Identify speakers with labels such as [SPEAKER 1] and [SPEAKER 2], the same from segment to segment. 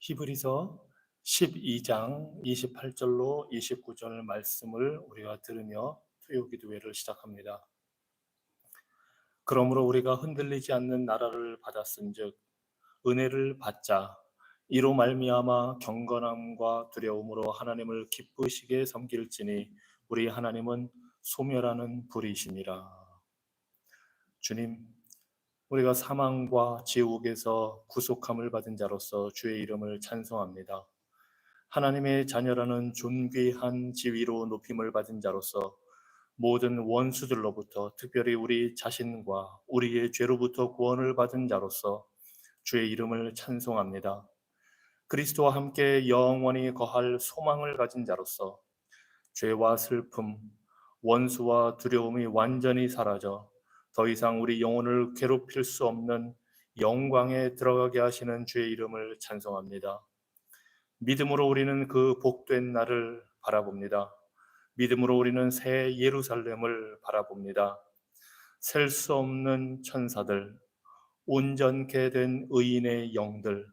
[SPEAKER 1] 히브리서 12장 28절로 29절 말씀을 우리가 들으며 투요 기도회를 시작합니다. 그러므로 우리가 흔들리지 않는 나라를 받았은즉 은혜를 받자. 이로 말미암아 경건함과 두려움으로 하나님을 기쁘시게 섬길지니 우리 하나님은 소멸하는 불이시니라. 주님, 우리가 사망과 지옥에서 구속함을 받은 자로서 주의 이름을 찬송합니다. 하나님의 자녀라는 존귀한 지위로 높임을 받은 자로서 모든 원수들로부터, 특별히 우리 자신과 우리의 죄로부터 구원을 받은 자로서 주의 이름을 찬송합니다. 그리스도와 함께 영원히 거할 소망을 가진 자로서 죄와 슬픔, 원수와 두려움이 완전히 사라져 더 이상 우리 영혼을 괴롭힐 수 없는 영광에 들어가게 하시는 주의 이름을 찬송합니다. 믿음으로 우리는 그 복된 날을 바라봅니다. 믿음으로 우리는 새 예루살렘을 바라봅니다. 셀 수 없는 천사들, 온전케 된 의인의 영들,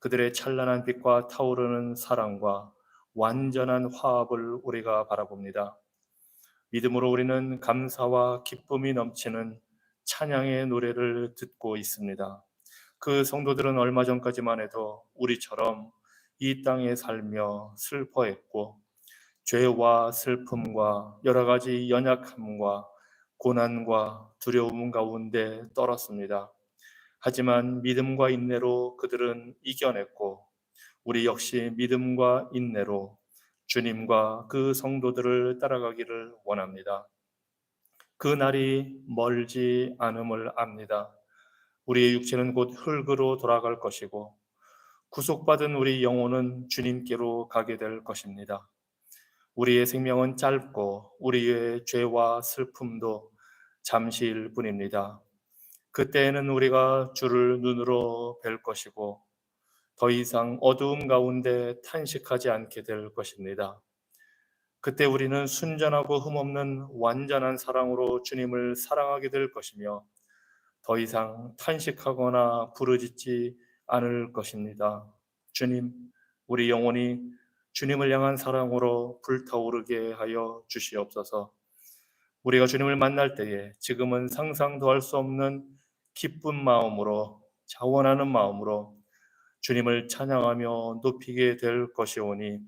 [SPEAKER 1] 그들의 찬란한 빛과 타오르는 사랑과 완전한 화합을 우리가 바라봅니다. 믿음으로 우리는 감사와 기쁨이 넘치는 찬양의 노래를 듣고 있습니다. 그 성도들은 얼마 전까지만 해도 우리처럼 이 땅에 살며 슬퍼했고 죄와 슬픔과 여러 가지 연약함과 고난과 두려움 가운데 떨었습니다. 하지만 믿음과 인내로 그들은 이겨냈고 우리 역시 믿음과 인내로 주님과 그 성도들을 따라가기를 원합니다. 그 날이 멀지 않음을 압니다. 우리의 육체는 곧 흙으로 돌아갈 것이고 구속받은 우리 영혼은 주님께로 가게 될 것입니다. 우리의 생명은 짧고 우리의 죄와 슬픔도 잠시일 뿐입니다. 그때에는 우리가 주를 눈으로 뵐 것이고 더 이상 어두움 가운데 탄식하지 않게 될 것입니다. 그때 우리는 순전하고 흠없는 완전한 사랑으로 주님을 사랑하게 될 것이며 더 이상 탄식하거나 부르짖지 않을 것입니다. 주님, 우리 영혼이 주님을 향한 사랑으로 불타오르게 하여 주시옵소서. 우리가 주님을 만날 때에 지금은 상상도 할 수 없는 기쁜 마음으로, 자원하는 마음으로 주님을 찬양하며 높이게 될 것이오니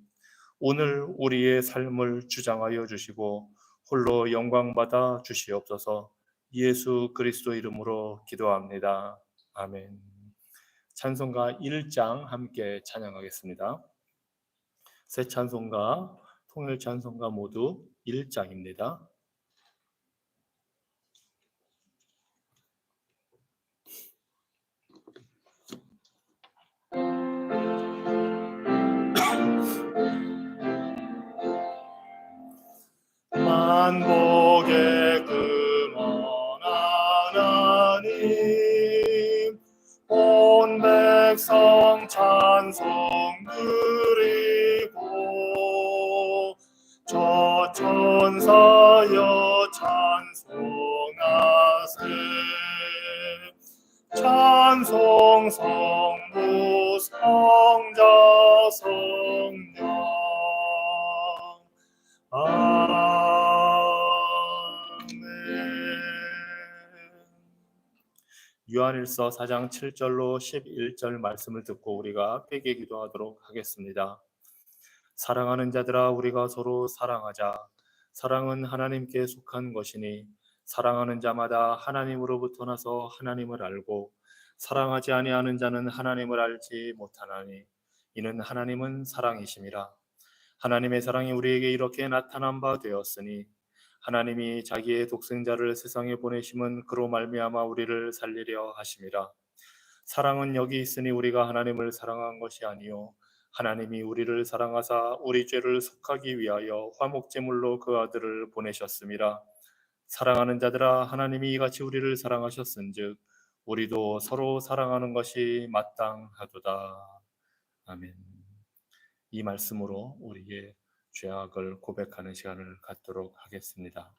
[SPEAKER 1] 오늘 우리의 삶을 주장하여 주시고 홀로 영광받아 주시옵소서. 예수 그리스도 이름으로 기도합니다. 아멘. 찬송가 1장 함께 찬양하겠습니다. 새 찬송가, 통일 찬송가 모두 1장입니다. 만복의 근원 하나님 온 백성 찬송 드리고 저 천사여 찬송하세 찬송 성부 성자 성령 아멘. 요한일서 4장 7절로 11절 말씀을 듣고 우리가 회개 기도하도록 하겠습니다. 사랑하는 자들아 우리가 서로 사랑하자. 사랑은 하나님께 속한 것이니 사랑하는 자마다 하나님으로부터 나서 하나님을 알고 사랑하지 아니하는 자는 하나님을 알지 못하나니 이는 하나님은 사랑이심이라. 하나님의 사랑이 우리에게 이렇게 나타난 바 되었으니 하나님이 자기의 독생자를 세상에 보내심은 그로 말미암아 우리를 살리려 하심이라. 사랑은 여기 있으니 우리가 하나님을 사랑한 것이 아니요 하나님이 우리를 사랑하사 우리 죄를 속하기 위하여 화목제물로 그 아들을 보내셨음이라. 사랑하는 자들아 하나님이 이같이 우리를 사랑하셨은즉 우리도 서로 사랑하는 것이 마땅하도다. 아멘. 이 말씀으로 우리의 죄악을 고백하는 시간을 갖도록 하겠습니다.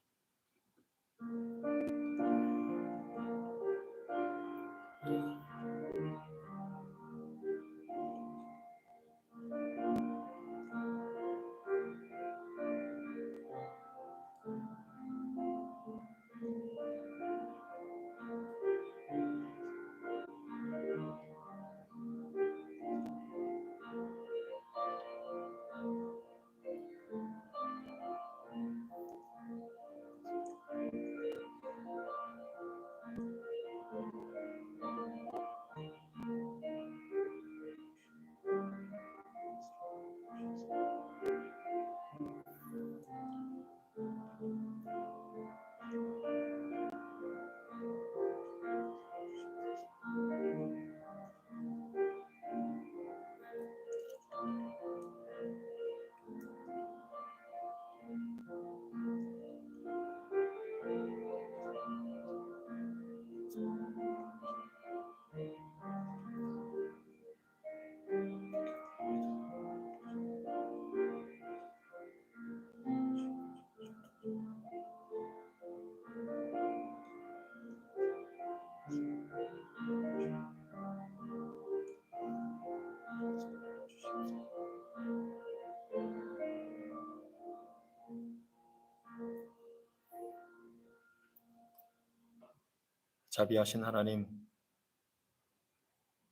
[SPEAKER 1] 자비하신 하나님,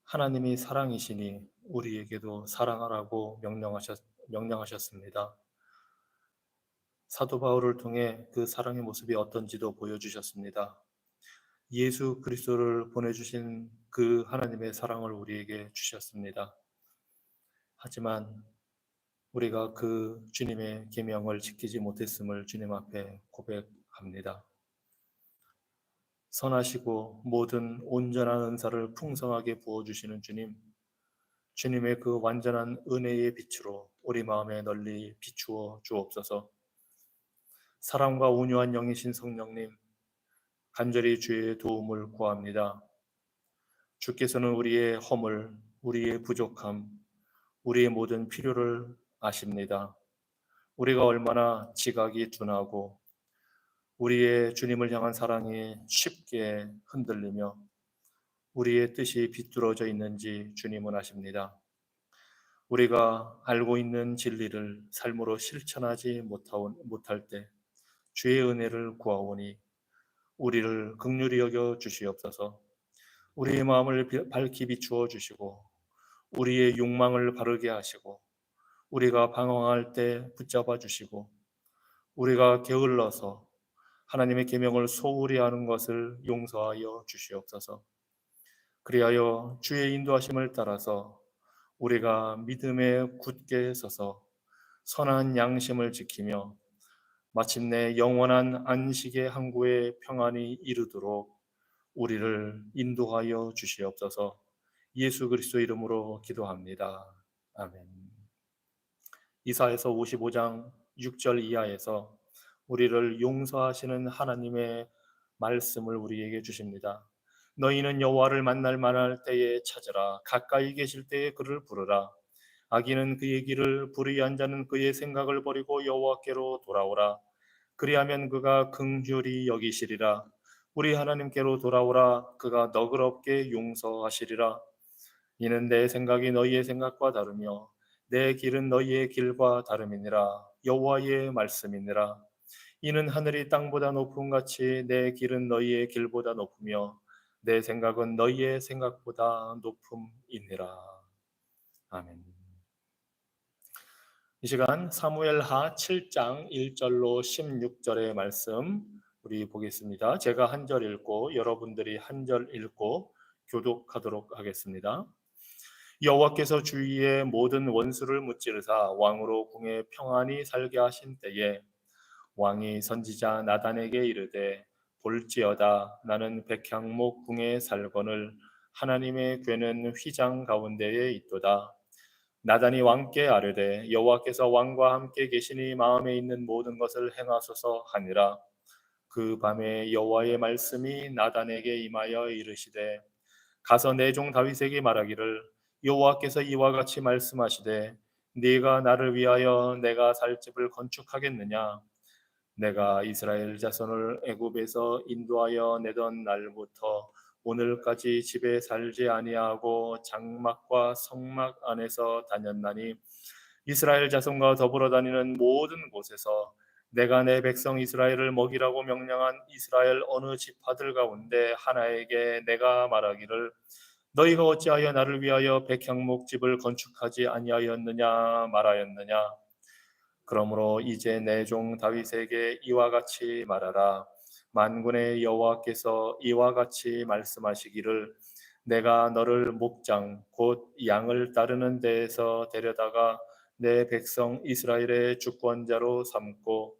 [SPEAKER 1] 하나님이 사랑이시니 우리에게도 사랑하라고 명령하셨습니다. 사도 바울을 통해 그 사랑의 모습이 어떤지도 보여주셨습니다. 예수 그리스도를 보내주신 그 하나님의 사랑을 우리에게 주셨습니다. 하지만 우리가 그 주님의 계명을 지키지 못했음을 주님 앞에 고백합니다. 선하시고 모든 온전한 은사를 풍성하게 부어주시는 주님, 주님의 그 완전한 은혜의 빛으로 우리 마음에 널리 비추어 주옵소서. 사랑과 온유한 영이신 성령님, 간절히 주의 도움을 구합니다. 주께서는 우리의 허물, 우리의 부족함, 우리의 모든 필요를 아십니다. 우리가 얼마나 지각이 둔하고 우리의 주님을 향한 사랑이 쉽게 흔들리며 우리의 뜻이 비뚤어져 있는지 주님은 아십니다. 우리가 알고 있는 진리를 삶으로 실천하지 못할 때 주의 은혜를 구하오니 우리를 긍휼히 여겨 주시옵소서. 우리의 마음을 밝히 비추어 주시고 우리의 욕망을 바르게 하시고 우리가 방황할 때 붙잡아 주시고 우리가 게을러서 하나님의 계명을 소홀히 하는 것을 용서하여 주시옵소서. 그리하여 주의 인도하심을 따라서 우리가 믿음에 굳게 서서 선한 양심을 지키며 마침내 영원한 안식의 항구에 평안히 이르도록 우리를 인도하여 주시옵소서. 예수 그리스도 이름으로 기도합니다. 아멘. 이사야서 55장 6절 이하에서 우리를 용서하시는 하나님의 말씀을 우리에게 주십니다. 너희는 여호와를 만날 때에 찾으라. 가까이 계실 때에 그를 부르라. 악인은 그의 길을 불의한 자는 그의 생각을 버리고 여호와께로 돌아오라. 그리하면 그가 긍휼히 여기시리라. 우리 하나님께로 돌아오라. 그가 너그럽게 용서하시리라. 이는 내 생각이 너희의 생각과 다르며 내 길은 너희의 길과 다름이니라. 여호와의 말씀이니라. 이는 하늘이 땅보다 높음 같이 내 길은 너희의 길보다 높으며 내 생각은 너희의 생각보다 높음이니라. 아멘. 이 시간 사무엘하 7장 1절로 16절의 말씀 우리 보겠습니다. 제가 한 절 읽고 여러분들이 한 절 읽고 교독하도록 하겠습니다. 여호와께서 주위의 모든 원수를 무찌르사 왕으로 궁에 평안히 살게 하신 때에 왕이 선지자 나단에게 이르되 볼지어다 나는 백향목 궁에 살거늘 하나님의 궤는 휘장 가운데에 있도다. 나단이 왕께 아뢰되 여호와께서 왕과 함께 계시니 마음에 있는 모든 것을 행하소서 하니라. 그 밤에 여호와의 말씀이 나단에게 임하여 이르시되 가서 내 종 다윗에게 말하기를 여호와께서 이와 같이 말씀하시되 네가 나를 위하여 내가 살 집을 건축하겠느냐. 내가 이스라엘 자손을 애굽에서 인도하여 내던 날부터 오늘까지 집에 살지 아니하고 장막과 성막 안에서 다녔나니 이스라엘 자손과 더불어 다니는 모든 곳에서 내가 내 백성 이스라엘을 먹이라고 명령한 이스라엘 어느 지파들 가운데 하나에게 내가 말하기를 너희가 어찌하여 나를 위하여 백향목 집을 건축하지 아니하였느냐 말하였느냐. 그러므로 이제 내 종 다윗에게 이와 같이 말하라. 만군의 여호와께서 이와 같이 말씀하시기를 내가 너를 목장 곧 양을 따르는 데에서 데려다가 내 백성 이스라엘의 주권자로 삼고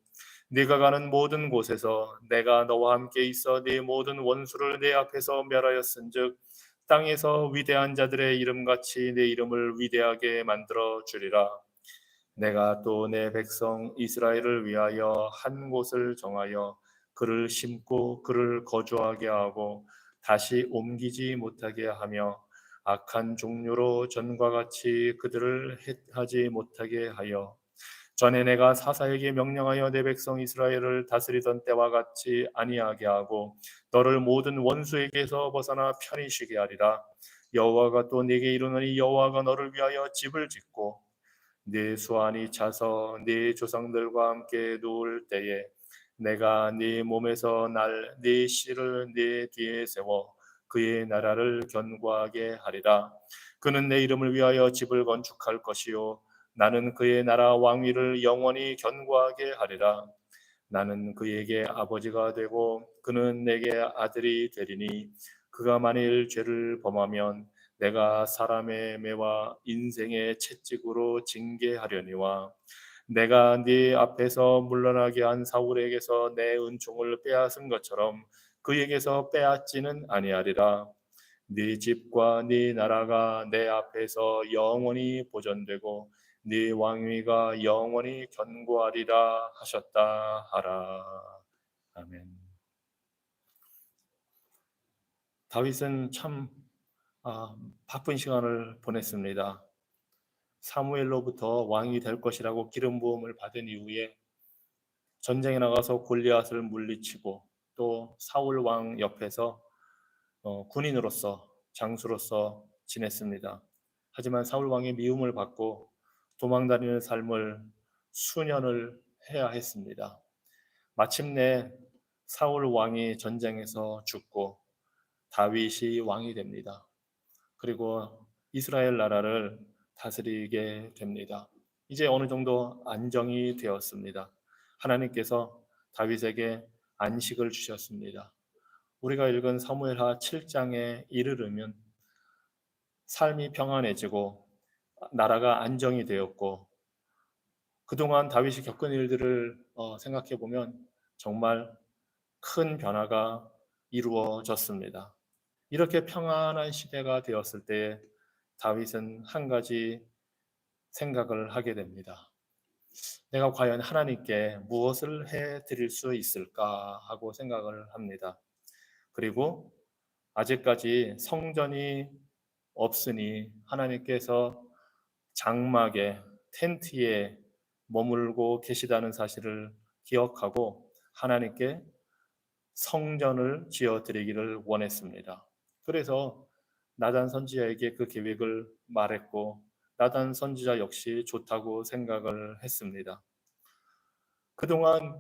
[SPEAKER 1] 네가 가는 모든 곳에서 내가 너와 함께 있어 네 모든 원수를 내 앞에서 멸하였은즉 땅에서 위대한 자들의 이름같이 내 이름을 위대하게 만들어 주리라. 내가 또 내 백성 이스라엘을 위하여 한 곳을 정하여 그를 심고 그를 거주하게 하고 다시 옮기지 못하게 하며 악한 종류로 전과 같이 그들을 해하지 못하게 하여 전에 내가 사사에게 명령하여 내 백성 이스라엘을 다스리던 때와 같이 아니하게 하고 너를 모든 원수에게서 벗어나 편히 쉬게 하리라. 여호와가 또 네게 이르노니 여호와가 너를 위하여 집을 짓고 네 수완이 차서 네 조상들과 함께 누울 때에 내가 네 몸에서 네 씨를 네 뒤에 세워 그의 나라를 견고하게 하리라. 그는 내 이름을 위하여 집을 건축할 것이요 나는 그의 나라 왕위를 영원히 견고하게 하리라. 나는 그에게 아버지가 되고 그는 내게 아들이 되리니 그가 만일 죄를 범하면 내가 사람의 매와 인생의 채찍으로 징계하려니와 내가 네 앞에서 물러나게 한 사울에게서 내 은총을 빼앗은 것처럼 그에게서 빼앗지는 아니하리라. 네 집과 네 나라가 내 앞에서 영원히 보존되고 네 왕위가 영원히 견고하리라 하셨다 하라. 아멘. 다윗은 참 바쁜 시간을 보냈습니다. 사무엘로부터 왕이 될 것이라고 기름 부음을 받은 이후에 전쟁에 나가서 골리앗을 물리치고 또 사울 왕 옆에서 군인으로서 장수로서 지냈습니다. 하지만 사울 왕의 미움을 받고 도망다니는 삶을 수년을 해야 했습니다. 마침내 사울 왕이 전쟁에서 죽고 다윗이 왕이 됩니다. 그리고 이스라엘 나라를 다스리게 됩니다. 이제 어느 정도 안정이 되었습니다. 하나님께서 다윗에게 안식을 주셨습니다. 우리가 읽은 사무엘하 7장에 이르르면 삶이 평안해지고 나라가 안정이 되었고 그동안 다윗이 겪은 일들을 생각해 보면 정말 큰 변화가 이루어졌습니다. 이렇게 평안한 시대가 되었을 때 다윗은 한 가지 생각을 하게 됩니다. 내가 과연 하나님께 무엇을 해 드릴 수 있을까 하고 생각을 합니다. 그리고 아직까지 성전이 없으니 하나님께서 장막에 텐트에 머물고 계시다는 사실을 기억하고 하나님께 성전을 지어 드리기를 원했습니다. 그래서 나단 선지자에게 그 계획을 말했고 나단 선지자 역시 좋다고 생각을 했습니다. 그동안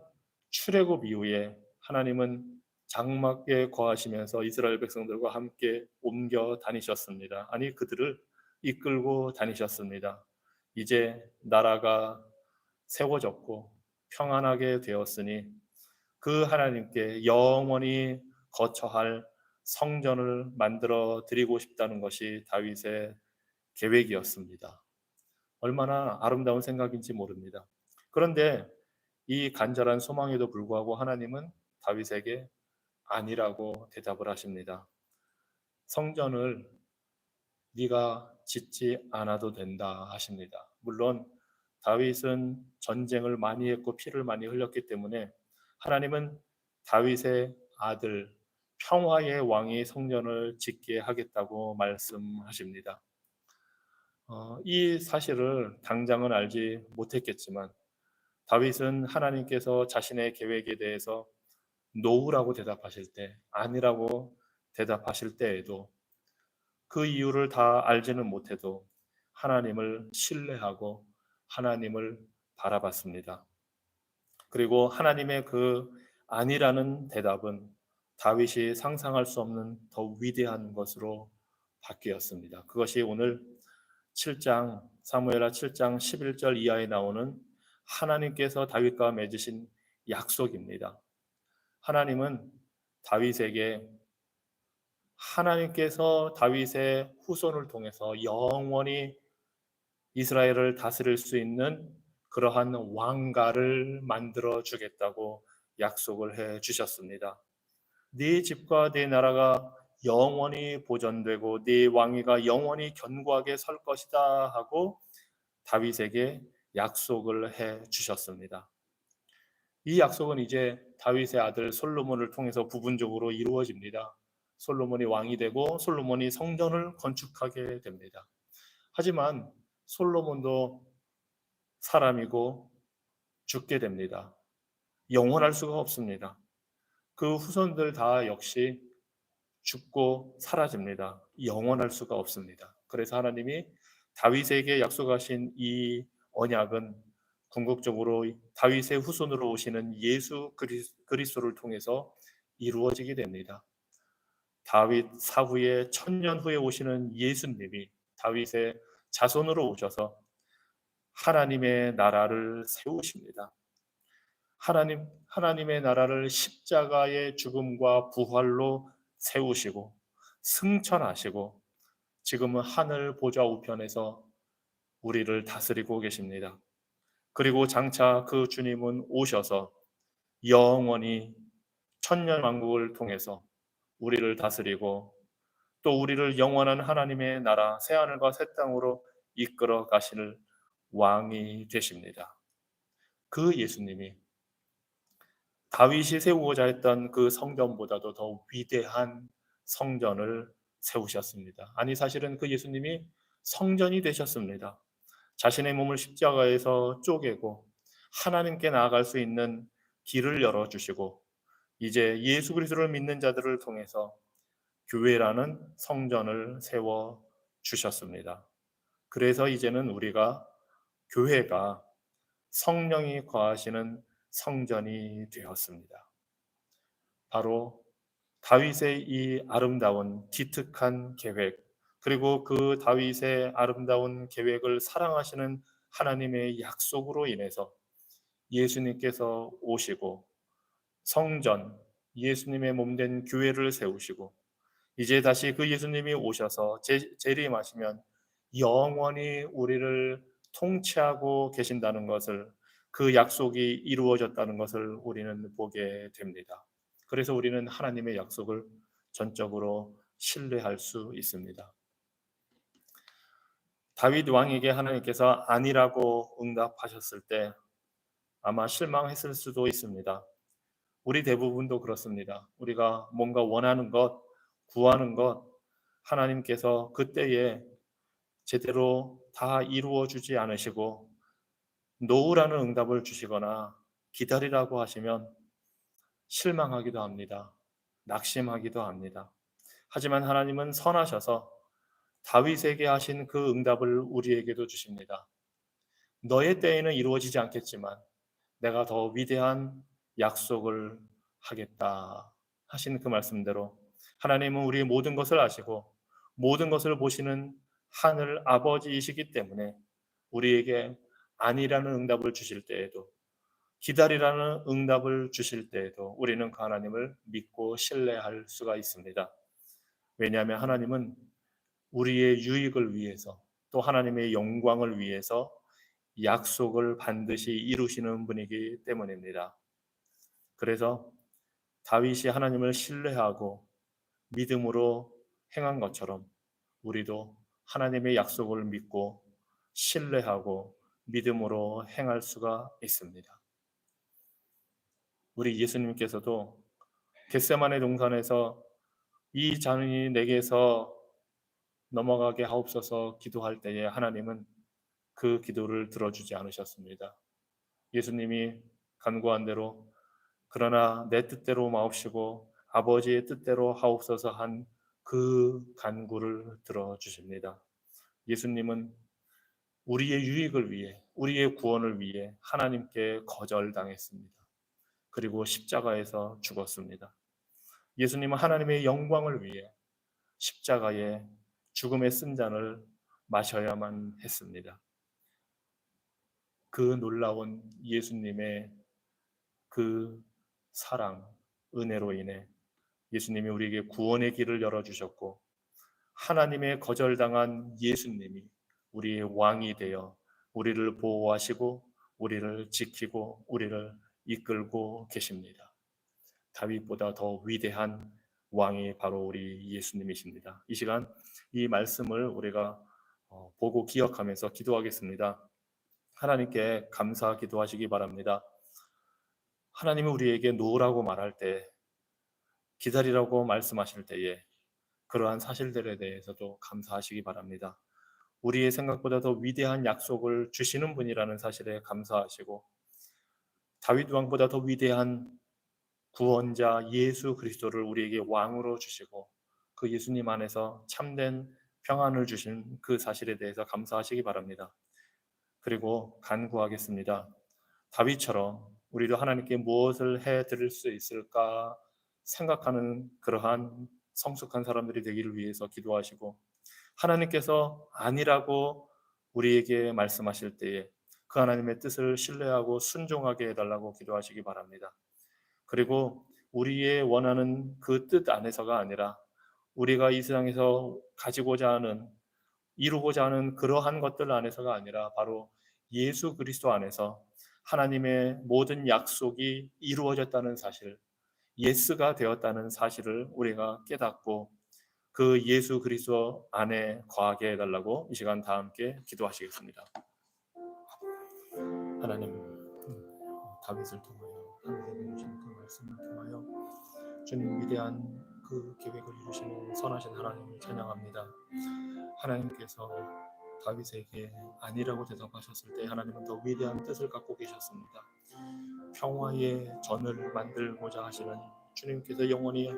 [SPEAKER 1] 출애굽 이후에 하나님은 장막에 거하시면서 이스라엘 백성들과 함께 옮겨 다니셨습니다. 아니 그들을 이끌고 다니셨습니다. 이제 나라가 세워졌고 평안하게 되었으니 그 하나님께 영원히 거처할 성전을 만들어 드리고 싶다는 것이 다윗의 계획이었습니다. 얼마나 아름다운 생각인지 모릅니다. 그런데 이 간절한 소망에도 불구하고 하나님은 다윗에게 아니라고 대답을 하십니다. 성전을 네가 짓지 않아도 된다 하십니다. 물론 다윗은 전쟁을 많이 했고 피를 많이 흘렸기 때문에 하나님은 다윗의 아들 평화의 왕이 성전을 짓게 하겠다고 말씀하십니다. 이 사실을 당장은 알지 못했겠지만 다윗은 하나님께서 자신의 계획에 대해서 노우라고 대답하실 때, 아니라고 대답하실 때에도 그 이유를 다 알지는 못해도 하나님을 신뢰하고 하나님을 바라봤습니다. 그리고 하나님의 그 아니라는 대답은 다윗이 상상할 수 없는 더 위대한 것으로 바뀌었습니다. 그것이 오늘 7장 사무엘하 7장 11절 이하에 나오는 하나님께서 다윗과 맺으신 약속입니다. 하나님은 다윗에게 하나님께서 다윗의 후손을 통해서 영원히 이스라엘을 다스릴 수 있는 그러한 왕가를 만들어 주겠다고 약속을 해 주셨습니다. 네 집과 네 나라가 영원히 보존되고 네 왕위가 영원히 견고하게 설 것이다 하고 다윗에게 약속을 해 주셨습니다. 이 약속은 이제 다윗의 아들 솔로몬을 통해서 부분적으로 이루어집니다. 솔로몬이 왕이 되고 솔로몬이 성전을 건축하게 됩니다. 하지만 솔로몬도 사람이고 죽게 됩니다. 영원할 수가 없습니다. 그 후손들 다 역시 죽고 사라집니다. 영원할 수가 없습니다. 그래서 하나님이 다윗에게 약속하신 이 언약은 궁극적으로 다윗의 후손으로 오시는 예수 그리스도를 통해서 이루어지게 됩니다. 다윗 사후에 천년 후에 오시는 예수님이 다윗의 자손으로 오셔서 하나님의 나라를 세우십니다. 하나님의 나라를 십자가의 죽음과 부활로 세우시고 승천하시고 지금은 하늘 보좌 우편에서 우리를 다스리고 계십니다. 그리고 장차 그 주님은 오셔서 영원히 천년 왕국을 통해서 우리를 다스리고 또 우리를 영원한 하나님의 나라 새하늘과 새 땅으로 이끌어 가실 왕이 되십니다. 그 예수님이 다윗이 세우고자 했던 그 성전보다도 더 위대한 성전을 세우셨습니다. 아니 사실은 그 예수님이 성전이 되셨습니다. 자신의 몸을 십자가에서 쪼개고 하나님께 나아갈 수 있는 길을 열어주시고 이제 예수 그리스도를 믿는 자들을 통해서 교회라는 성전을 세워 주셨습니다. 그래서 이제는 우리가 교회가 성령이 거하시는 성전이 되었습니다. 바로 다윗의 이 아름다운 기특한 계획, 그리고 그 다윗의 아름다운 계획을 사랑하시는 하나님의 약속으로 인해서 예수님께서 오시고 성전, 예수님의 몸된 교회를 세우시고 이제 다시 그 예수님이 오셔서 재림하시면 영원히 우리를 통치하고 계신다는 것을, 그 약속이 이루어졌다는 것을 우리는 보게 됩니다. 그래서 우리는 하나님의 약속을 전적으로 신뢰할 수 있습니다. 다윗 왕에게 하나님께서 아니라고 응답하셨을 때 아마 실망했을 수도 있습니다. 우리 대부분도 그렇습니다. 우리가 뭔가 원하는 것, 구하는 것, 하나님께서 그때에 제대로 다 이루어 주지 않으시고 노우라는 응답을 주시거나 기다리라고 하시면 실망하기도 합니다. 낙심하기도 합니다. 하지만 하나님은 선하셔서 다윗에게 하신 그 응답을 우리에게도 주십니다. 너의 때에는 이루어지지 않겠지만 내가 더 위대한 약속을 하겠다 하신 그 말씀대로 하나님은 우리의 모든 것을 아시고 모든 것을 보시는 하늘 아버지이시기 때문에 우리에게 아니라는 응답을 주실 때에도 기다리라는 응답을 주실 때에도 우리는 그 하나님을 믿고 신뢰할 수가 있습니다. 왜냐하면 하나님은 우리의 유익을 위해서 또 하나님의 영광을 위해서 약속을 반드시 이루시는 분이기 때문입니다. 그래서 다윗이 하나님을 신뢰하고 믿음으로 행한 것처럼 우리도 하나님의 약속을 믿고 신뢰하고 믿음으로 행할 수가 있습니다. 우리 예수님께서도 겟세마네 동산에서 이 잔이 내게서 넘어가게 하옵소서 기도할 때에 하나님은 그 기도를 들어주지 않으셨습니다. 예수님이 간구한 대로 그러나 내 뜻대로 마옵시고 아버지의 뜻대로 하옵소서 한 그 간구를 들어주십니다. 예수님은 우리의 유익을 위해 우리의 구원을 위해 하나님께 거절당했습니다. 그리고 십자가에서 죽었습니다. 예수님은 하나님의 영광을 위해 십자가의 죽음의 쓴 잔을 마셔야만 했습니다. 그 놀라운 예수님의 그 사랑, 은혜로 인해 예수님이 우리에게 구원의 길을 열어주셨고 하나님의 거절당한 예수님이 우리의 왕이 되어 우리를 보호하시고 우리를 지키고 우리를 이끌고 계십니다. 다윗보다 더 위대한 왕이 바로 우리 예수님이십니다. 이 시간 이 말씀을 우리가 보고 기억하면서 기도하겠습니다. 하나님께 감사 기도하시기 바랍니다. 하나님이 우리에게 놓으라고 말할 때, 기다리라고 말씀하실 때에 그러한 사실들에 대해서도 감사하시기 바랍니다. 우리의 생각보다 더 위대한 약속을 주시는 분이라는 사실에 감사하시고 다윗 왕보다 더 위대한 구원자 예수 그리스도를 우리에게 왕으로 주시고 그 예수님 안에서 참된 평안을 주신 그 사실에 대해서 감사하시기 바랍니다. 그리고 간구하겠습니다. 다윗처럼 우리도 하나님께 무엇을 해 드릴 수 있을까 생각하는 그러한 성숙한 사람들이 되기를 위해서 기도하시고, 하나님께서 아니라고 우리에게 말씀하실 때에 그 하나님의 뜻을 신뢰하고 순종하게 해달라고 기도하시기 바랍니다. 그리고 우리의 원하는 그 뜻 안에서가 아니라 우리가 이 세상에서 가지고자 하는, 이루고자 하는 그러한 것들 안에서가 아니라 바로 예수 그리스도 안에서 하나님의 모든 약속이 이루어졌다는 사실, 예스가 되었다는 사실을 우리가 깨닫고 그 예수 그리스도 안에 거하게 해달라고 이 시간 다 함께 기도하시겠습니다. 하나님, 다윗을 통하여 하나님이 주신 그 말씀을 통하여 주님 위대한 그 계획을 이루시는 선하신 하나님을 찬양합니다. 하나님께서 다윗에게 아니라고 대답하셨을 때 하나님은 더 위대한 뜻을 갖고 계셨습니다. 평화의 전을 만들고자 하시는 주님께서 영원히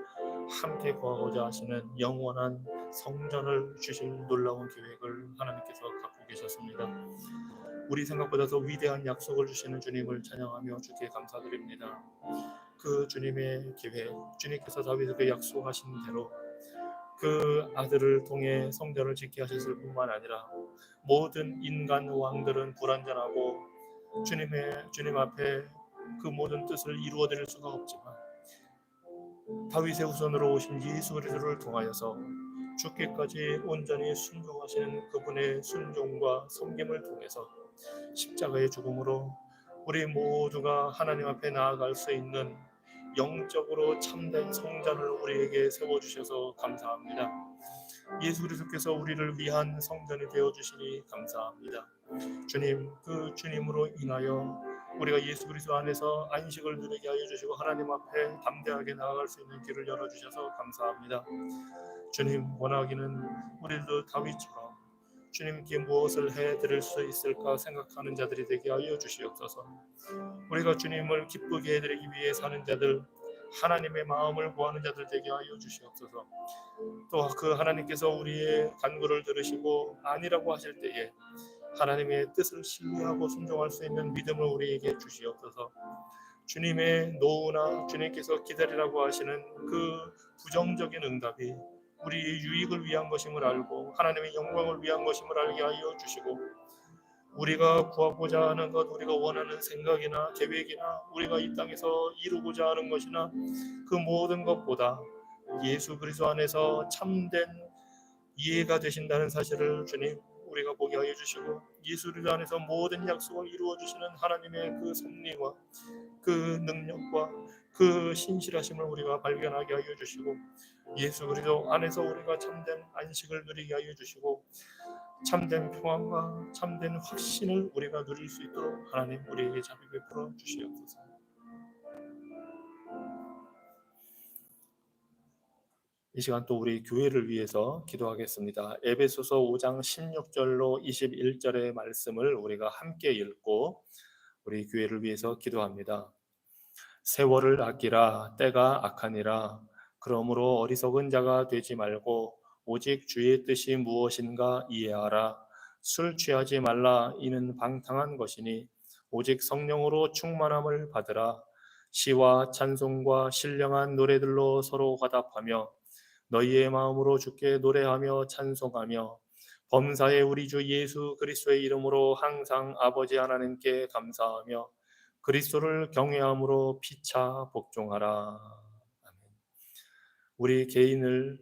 [SPEAKER 1] 함께 거하고자 하시는 영원한 성전을 주실 놀라운 계획을 하나님께서 갖고 계셨습니다. 우리 생각보다 더 위대한 약속을 주시는 주님을 찬양하며 주께 감사드립니다. 그 주님의 계획, 주님께서 다윗에게 약속하신 대로 그 아들을 통해 성전을 짓게 하셨을 뿐만 아니라 모든 인간 왕들은 불완전하고 주님 앞에 그 모든 뜻을 이루어 드릴 수가 없지만 다윗의 후손으로 오신 예수 그리스도를 통하여서 죽기까지 온전히 순종하시는 그분의 순종과 섬김을 통해서 십자가의 죽음으로 우리 모두가 하나님 앞에 나아갈 수 있는 영적으로 참된 성전을 우리에게 세워주셔서 감사합니다. 예수 그리스도께서 우리를 위한 성전이 되어주시니 감사합니다. 주님, 그 주님으로 인하여 우리가 예수 그리스도 안에서 안식을 누리게 하여 주시고 하나님 앞에 담대하게 나아갈 수 있는 길을 열어주셔서 감사합니다. 주님, 원하기는 우리도 다윗처럼 주님께 무엇을 해드릴 수 있을까 생각하는 자들이 되게 하여 주시옵소서. 우리가 주님을 기쁘게 해드리기 위해 사는 자들, 하나님의 마음을 구하는 자들 되게 하여 주시옵소서. 또 그 하나님께서 우리의 간구를 들으시고 아니라고 하실 때에 하나님의 뜻을 신뢰하고 순종할 수 있는 믿음을 우리에게 주시옵소서. 주님의 노우나 주님께서 기다리라고 하시는 그 부정적인 응답이 우리의 유익을 위한 것임을 알고 하나님의 영광을 위한 것임을 알게 하여 주시고, 우리가 구하고자 하는 것, 우리가 원하는 생각이나 계획이나 우리가 이 땅에서 이루고자 하는 것이나 그 모든 것보다 예수 그리스도 안에서 참된 이해가 되신다는 사실을 주님 우리가 보게 하여 주시고, 예수 그리스도 안에서 모든 약속을 이루어 주시는 하나님의 그 섭리와 그 능력과 그 신실하심을 우리가 발견하게 하여 주시고, 예수 그리스도 안에서 우리가 참된 안식을 누리게 하여 주시고 참된 평안과 참된 확신을 우리가 누릴 수 있도록 하나님 우리에게 자비 베풀어 주시옵소서. 이 시간 또 우리 교회를 위해서 기도하겠습니다. 에베소서 5장 16절로 21절의 말씀을 우리가 함께 읽고 우리 교회를 위해서 기도합니다. 세월을 아끼라, 때가 악하니라. 그러므로 어리석은 자가 되지 말고 오직 주의 뜻이 무엇인가 이해하라. 술 취하지 말라. 이는 방탕한 것이니 오직 성령으로 충만함을 받으라. 시와 찬송과 신령한 노래들로 서로 화답하며 너희의 마음으로 주께 노래하며 찬송하며 범사의 우리 주 예수 그리스도의 이름으로 항상 아버지 하나님께 감사하며 그리스도를 경외함으로 피차 복종하라. 아멘. 우리 개인을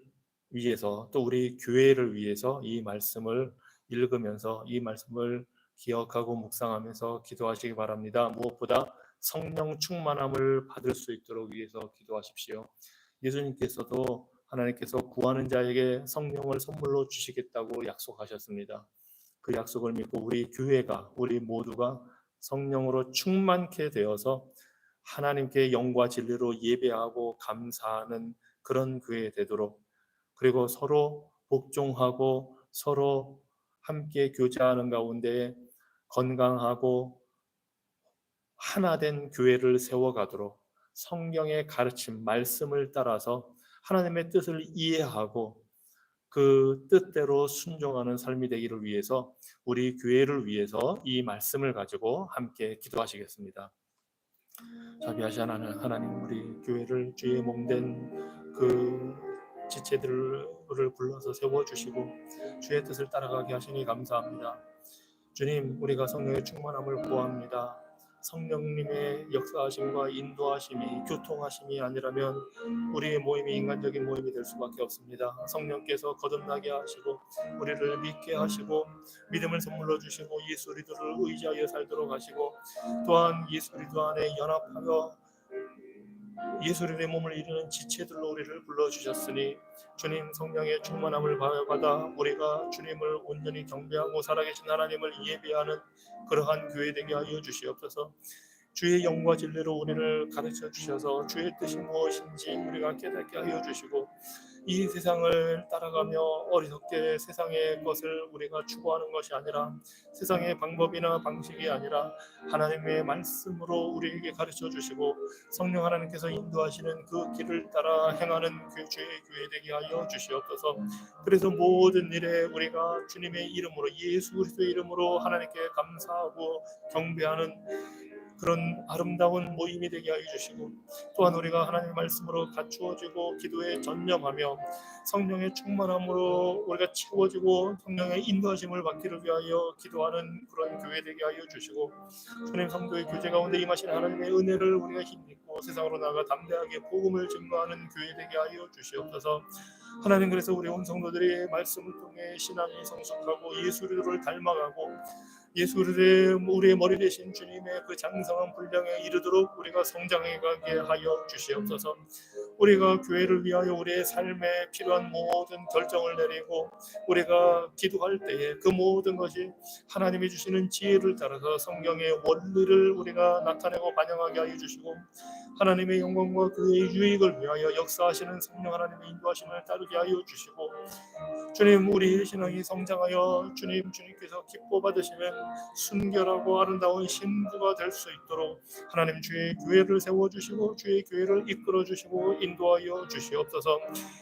[SPEAKER 1] 위해서 또 우리 교회를 위해서 이 말씀을 읽으면서 이 말씀을 기억하고 묵상하면서 기도하시기 바랍니다. 무엇보다 성령 충만함을 받을 수 있도록 위해서 기도하십시오. 예수님께서도 하나님께서 구하는 자에게 성령을 선물로 주시겠다고 약속하셨습니다. 그 약속을 믿고 우리 교회가, 우리 모두가 성령으로 충만케 되어서 하나님께 영과 진리로 예배하고 감사하는 그런 교회 되도록, 그리고 서로 복종하고 서로 함께 교제하는 가운데 건강하고 하나된 교회를 세워가도록 성경의 가르침, 말씀을 따라서 하나님의 뜻을 이해하고 그 뜻대로 순종하는 삶이 되기를 위해서 우리 교회를 위해서 이 말씀을 가지고 함께 기도하시겠습니다. 자비하신 하나님, 우리 교회를 주의 몸된 그 지체들을 불러서 세워주시고 주의 뜻을 따라가게 하시니 감사합니다. 주님, 우리가 성령의 충만함을 구합니다. 성령님의 역사하심과 인도하심이, 교통하심이 아니라면 우리의 모임이 인간적인 모임이 될 수밖에 없습니다. 성령께서 거듭나게 하시고 우리를 믿게 하시고 믿음을 선물로 주시고 예수 그리스도를 의지하여 살도록 하시고 또한 예수 그리스도 안에 연합하여 예수 그리스도의 몸을 이루는 지체들로 우리를 불러주셨으니 주님 성령의 충만함을 받아 우리가 주님을 온전히 경배하고 살아계신 하나님을 예배하는 그러한 교회 되게 하여 주시옵소서. 주의 영과 진리로 우리를 가르쳐 주셔서 주의 뜻이 무엇인지 우리가 깨닫게 하여 주시고 이 세상을 따라가며 어리석게 세상의 것을 우리가 추구하는 것이 아니라 세상의 방법이나 방식이 아니라 하나님의 말씀으로 우리에게 가르쳐 주시고 성령 하나님께서 인도하시는 그 길을 따라 행하는 주의 교회 되게 하여 주시옵소서. 그래서 모든 일에 우리가 주님의 이름으로 예수 그리스도의 이름으로 하나님께 감사하고 경배하는 그런 아름다운 모임이 되게 하여 주시고 또한 우리가 하나님의 말씀으로 갖추어지고 기도에 전념하며 성령의 충만함으로 우리가 채워지고 성령의 인도하심을 받기를 위하여 기도하는 그런 교회 되게 하여 주시고 주님 성도의 교제 가운데 임하신 하나님의 은혜를 우리가 힘입고 세상으로 나가 담대하게 복음을 증거하는 교회 되게 하여 주시옵소서. 하나님, 그래서 우리 온 성도들이 말씀을 통해 신앙이 성숙하고 예수 그리스도를 닮아가고 예수 그리스도의 우리의 머리 되신 주님의 그 장성한 분량에 이르도록 우리가 성장해 가게 하여 주시옵소서. 우리가 교회를 위하여 우리의 삶에 필요한 모든 결정을 내리고 우리가 기도할 때에 그 모든 것이 하나님이 주시는 지혜를 따라서 성경의 원리를 우리가 나타내고 반영하게 하여 주시고 하나님의 영광과 그의 유익을 위하여 역사하시는 성령 하나님의 인도하심을 따르게 하여 주시고 주님, 우리 신앙이 성장하여 주님께서 기뻐 받으시는 순결하고 아름다운 신부가 될 수 있도록 하나님 주의 교회를 세워주시고 주의 교회를 이끌어주시고 인도하여 주시옵소서.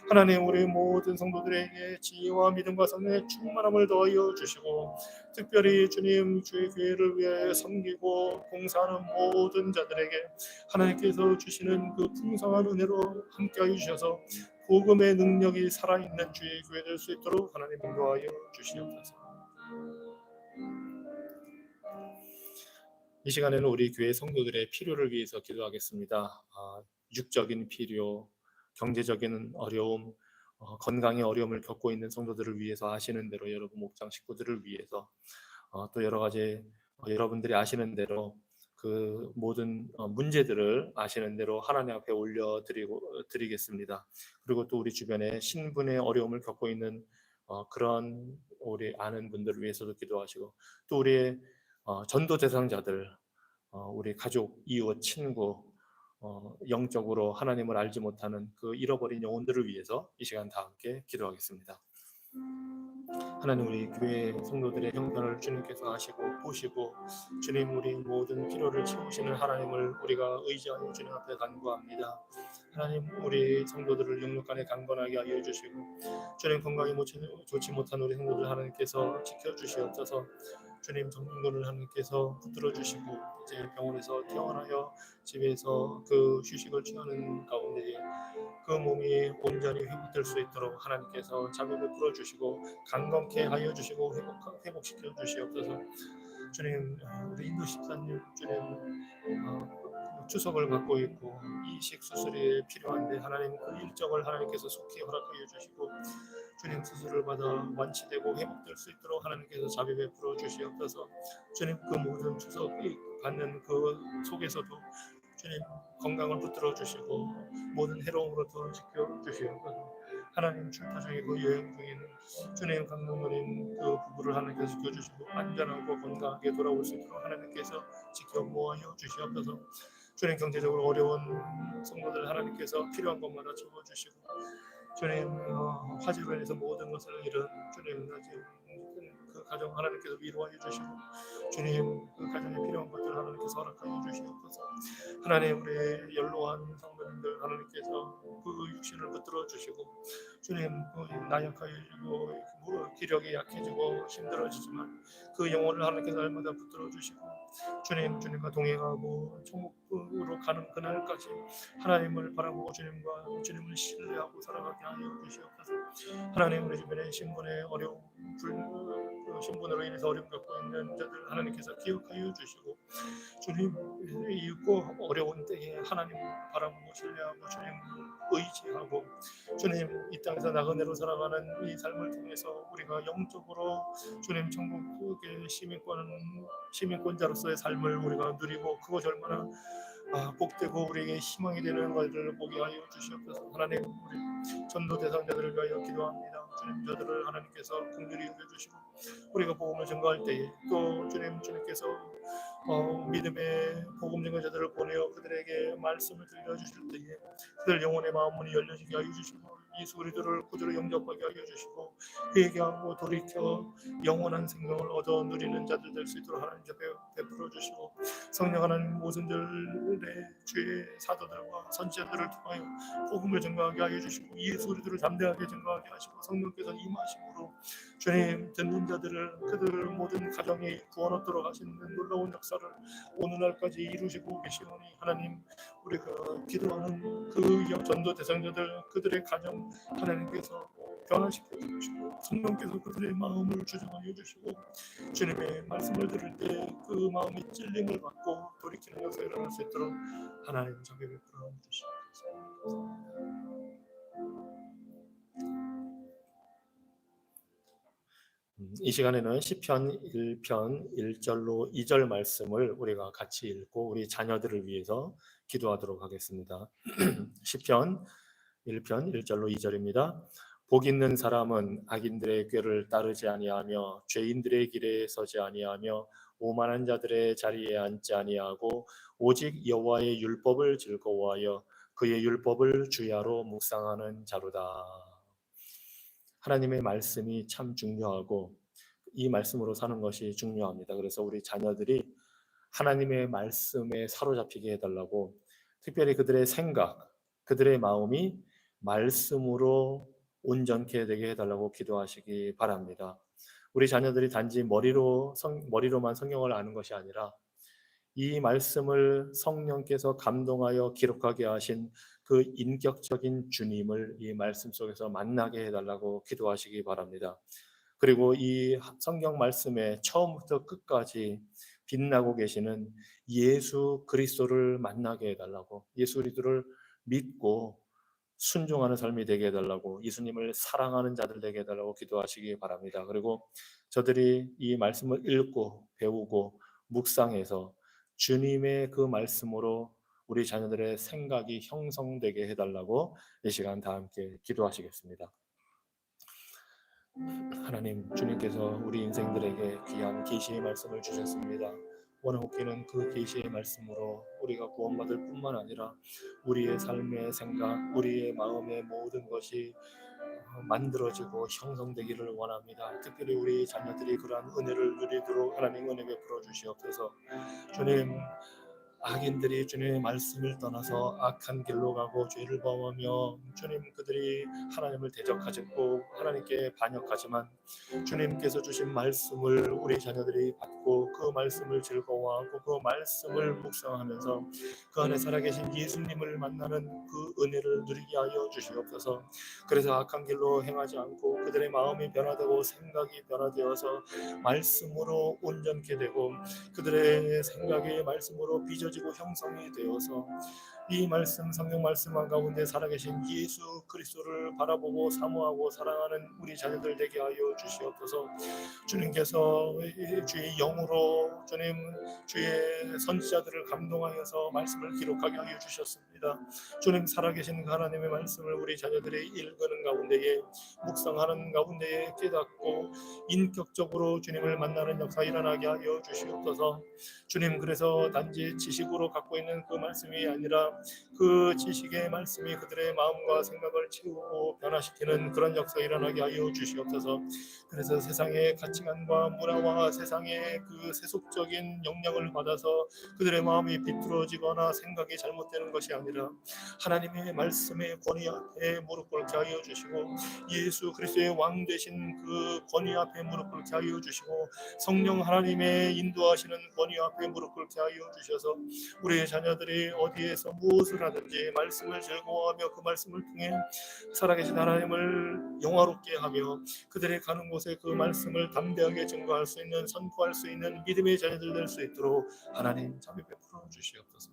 [SPEAKER 1] 하나님, 우리 모든 성도들에게 지혜와 믿음과 성령의 충만함을 더하여 주시고 특별히 주님 주의 교회를 위해 섬기고 봉사하는 모든 자들에게 하나님께서 주시는 그 풍성한 은혜로 함께하여 주셔서 복음의 능력이 살아있는 주의 교회 될 수 있도록 하나님 인도하여 주시옵소서. 이 시간에는 우리 교회 성도들의 필요를 위해서 기도하겠습니다. 육적인 필요, 경제적인 어려움, 건강의 어려움을 겪고 있는 성도들을 위해서 아시는 대로 여러분 목장 식구들을 위해서 또 여러 가지 여러분들이 아시는 대로 그 모든 문제들을 아시는 대로 하나님 앞에 올려드리겠습니다. 그리고 또 우리 주변에 신분의 어려움을 겪고 있는 그런 우리 아는 분들을 위해서도 기도하시고 또 우리의 전도 대상자들, 우리 가족, 이웃, 친구, 영적으로 하나님을 알지 못하는 그 잃어버린 영혼들을 위해서 이 시간 다 함께 기도하겠습니다. 하나님, 우리 교회 성도들의 형편을 주님께서 아시고 보시고 주님 우리 모든 필요를 채우시는 하나님을 우리가 의지하여 주님 앞에 간구합니다. 하나님, 우리 성도들을 육육간에 강건하게 하여 주시고 주님 건강이 좋지 못한 우리 성도들 하나님께서 지켜주시옵소서. 주님 정lin군을 하나님께서 붙들어 주시고 이제 병원에서 퇴원하여 집에서 그 휴식을 취하는 가운데에 그 몸이 온전히 회복될 수 있도록 하나님께서 자비 베풀어 주시고 강건케 하여 주시고 회복시켜 주시옵소서. 주님, 우리 인도 집사님 주님 추석을 갖고 있고 이식 수술이 필요한데 하나님 그 일정을 하나님께서 속히 허락하여 주시고 주님 수술을 받아 완치되고 회복될 수 있도록 하나님께서 자비 베풀어 주시옵소서. 주님, 그 모든 추석이 받는 그 속에서도 주님 건강을 붙들어 주시고 모든 해로움으로부터 지켜 주시옵소서. 하나님, 출타 중이고 여행 중인 주님 강동원인 그 부부를 하나님께서 지켜주시고 안전하고 건강하게 돌아올 수 있도록 하나님께서 지켜 모아여 주시옵소서. 주님, 경제적으로 어려운 성도들 하나님께서 필요한 것마다 채워주시고 주님 화재로 인해서 모든 것을 잃은 주님 그 가정 하나님께서 위로하여 주시고 주님 그 가정에 필요한 것들 하나님께서 허락하여 주시옵소서. 하나님 우리의 연로한 성도님들 하나님께서 그 육신을 붙들어 주시고 주님 나약해지고 기력이 약해지고 힘들어지지만 그 영혼을 하나님께서 날마다 붙들어 주시고 주님과 동행하고 천국으로 가는 그날까지 하나님을 바라보고 주님을 신뢰하고 살아가게 하여 주시옵소서. 하나님 우리 주변에 신분의 어려움 신분으로 인해서 어려움 갖고 있는 자들 하나님께서 기억하여 주시고 주님 잊고 어려운 때에 하나님 바라보고 신뢰하고 주님 의지하고 주님 이 땅에서 나그네로 살아가는 이 삶을 통해서 우리가 영적으로 주님 천국의 시민권자로서의 삶을 우리가 누리고 그것이 얼마나 복되고 우리에게 희망이 되는 것들을 보게 하여 주시옵소서. 하나님 우리 전도 대상자들을 위하여 기도합니다. 주님 저들을 하나님께서 긍휼히 여겨주시고 우리가 복음을 전가할 때에 또 주님께서 믿음의 복음 전가자들을 보내어 그들에게 말씀을 들려주실 때에 그들 영혼의 마음 문이 열려지게 하여 주시고 예수 그리스도를 구주로 영접하게 하여 주시고 회개하고 돌이켜 영원한 생명을 얻어 누리는 자들 될 수 있도록 하나님께서 베풀어 주시고 성령 하나님 모든들의 주의 사도들과 선지자들을 통하여 복음을 전가하게 하여 주시고 예수 그리스도를 담대하게 전가하게 하시고 성령께서 임하심으로 주님 듣는 자들을 그들 모든 가정에 구원 얻도록 하시는 놀라운 역사를 오늘날까지 이루시고 계시오니 하나님 우리가 기도하는 그 전도 대상자들 그들의 가정 하나님께서 변화시켜 주시고 성령께서 그들의 마음을 주장하여 주시고 주님의 말씀을 들을 때 그 마음이 찔림을 받고 돌이키는 역사가 일어날 수 있도록 하나님 자비 베풀어 주시옵소서. 이 시간에는 시편 1편 1절로 2절 말씀을 우리가 같이 읽고 우리 자녀들을 위해서 기도하도록 하겠습니다. 시편 1편 1절로 2절입니다. 복 있는 사람은 악인들의 꾀를 따르지 아니하며 죄인들의 길에 서지 아니하며 오만한 자들의 자리에 앉지 아니하고 오직 여호와의 율법을 즐거워하여 그의 율법을 주야로 묵상하는 자로다. 하나님의 말씀이 참 중요하고 이 말씀으로 사는 것이 중요합니다. 그래서 우리 자녀들이 하나님의 말씀에 사로잡히게 해달라고 특별히 그들의 생각, 그들의 마음이 말씀으로 온전케 되게 해달라고 기도하시기 바랍니다. 우리 자녀들이 단지 머리로만 성경을 아는 것이 아니라 이 말씀을 성령께서 감동하여 기록하게 하신 그 인격적인 주님을 이 말씀 속에서 만나게 해달라고 기도하시기 바랍니다. 그리고 이 성경 말씀에 처음부터 끝까지 빛나고 계시는 예수 그리스도를 만나게 해달라고, 예수 그리스도를 믿고 순종하는 삶이 되게 해달라고, 예수님을 사랑하는 자들 되게 해달라고 기도하시기 바랍니다. 그리고 저들이 이 말씀을 읽고 배우고 묵상해서 주님의 그 말씀으로 우리 자녀들의 생각이 형성되게 해달라고 이 시간 다 함께 기도하시겠습니다. 하나님, 주님께서 우리 인생들에게 귀한 계시의 말씀을 주셨습니다. 원하옵기는 그 계시의 말씀으로 우리가 구원받을 뿐만 아니라 우리의 삶의 생각, 우리의 마음의 모든 것이 만들어지고 형성되기를 원합니다. 특별히 우리 자녀들이 그러한 은혜를 누리도록 하나님 은혜 베풀어 주시옵소서. 주님, 악인들이 주님의 말씀을 떠나서 악한 길로 가고 죄를 범하며 주님 그들이 하나님을 대적하고 하나님께 반역하지만 주님께서 주신 말씀을 우리 자녀들이 받고 그 말씀을 즐거워하고 그 말씀을 묵상하면서 그 안에 살아계신 예수님을 만나는 그 은혜를 누리게 하여 주시옵소서. 그래서 악한 길로 행하지 않고 그들의 마음이 변화되고 생각이 변화되어서 말씀으로 온전케 되고 그들의 생각이 말씀으로 빚어지고 형성이 되어서 이 말씀 성경 말씀 가운데 살아계신 예수 그리스도를 바라보고 사모하고 사랑하는 우리 자녀들 되게 하여 주시옵소서. 주님께서 주의 영으로 주님 주의 선지자들을 감동하여서 말씀을 기록하게 하여 주셨습니다. 주님 살아계신 하나님의 말씀을 우리 자녀들이 읽는 가운데에 묵상하는 가운데에 깨닫고 인격적으로 주님을 만나는 역사 일어나게 하여 주시옵소서. 주님 그래서 단지 지식으로 갖고 있는 그 말씀이 아니라 그 지식의 말씀이 그들의 마음과 생각을 채우고 변화시키는 그런 역사가 일어나게 하여 주시옵소서. 그래서 세상의 가치관과 문화와 세상의 그 세속적인 영향을 받아서 그들의 마음이 비뚤어지거나 생각이 잘못되는 것이 아니라 하나님의 말씀의 권위 앞에 무릎 꿇게 하여 주시고 예수 그리스도의 왕 되신 그 권위 앞에 무릎 꿇게 하여 주시고 성령 하나님의 인도하시는 권위 앞에 무릎 꿇게 하여 주셔서 우리의 자녀들이 어디에서 무엇을 하든지 말씀을 즐거워하며 그 말씀을 통해 살아계신 하나님을 영화롭게 하며 그들의 가는 곳에 그 말씀을 담대하게 증거할 수 있는 선포할 수 있는 믿음의 자녀들 될 수 있도록 하나님 자비 베풀어 주시옵소서.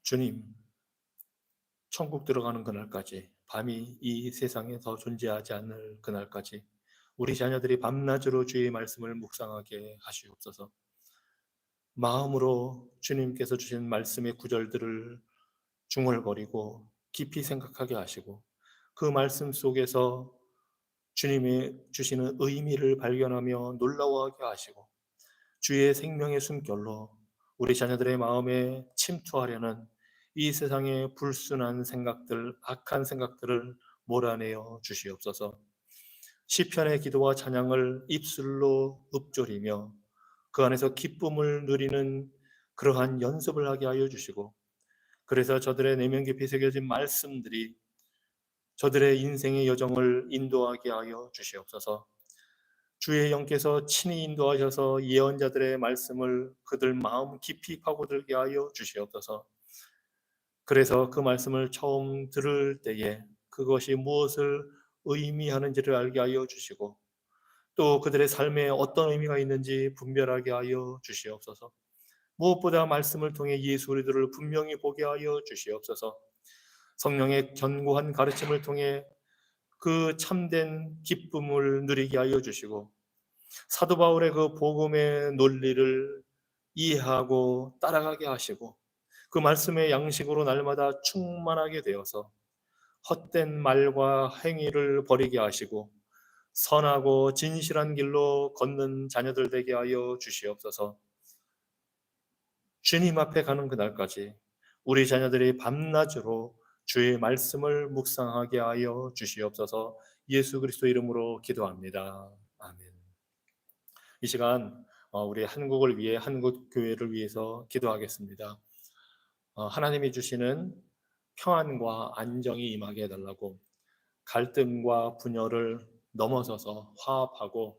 [SPEAKER 1] 주님, 천국 들어가는 그날까지 밤이 이 세상에 더 존재하지 않을 그날까지 우리 자녀들이 밤낮으로 주의 말씀을 묵상하게 하시옵소서. 마음으로 주님께서 주신 말씀의 구절들을 중얼거리고 깊이 생각하게 하시고 그 말씀 속에서 주님이 주시는 의미를 발견하며 놀라워하게 하시고 주의 생명의 숨결로 우리 자녀들의 마음에 침투하려는 이 세상의 불순한 생각들, 악한 생각들을 몰아내어 주시옵소서. 시편의 기도와 찬양을 입술로 읊조리며 그 안에서 기쁨을 누리는 그러한 연습을 하게 하여 주시고 그래서 저들의 내면 깊이 새겨진 말씀들이 저들의 인생의 여정을 인도하게 하여 주시옵소서. 주의 영께서 친히 인도하셔서 예언자들의 말씀을 그들 마음 깊이 파고들게 하여 주시옵소서. 그래서 그 말씀을 처음 들을 때에 그것이 무엇을 의미하는지를 알게 하여 주시고 또 그들의 삶에 어떤 의미가 있는지 분별하게 하여 주시옵소서. 무엇보다 말씀을 통해 예수 그리스도를 분명히 보게 하여 주시옵소서. 성령의 견고한 가르침을 통해 그 참된 기쁨을 누리게 하여 주시고 사도 바울의 그 복음의 논리를 이해하고 따라가게 하시고 그 말씀의 양식으로 날마다 충만하게 되어서 헛된 말과 행위를 버리게 하시고 선하고 진실한 길로 걷는 자녀들 되게 하여 주시옵소서. 주님 앞에 가는 그날까지 우리 자녀들이 밤낮으로 주의 말씀을 묵상하게 하여 주시옵소서. 예수 그리스도 이름으로 기도합니다. 아멘. 이 시간 우리 한국을 위해 한국 교회를 위해서 기도하겠습니다. 하나님이 주시는 평안과 안정이 임하게 해달라고 갈등과 분열을 넘어서서 화합하고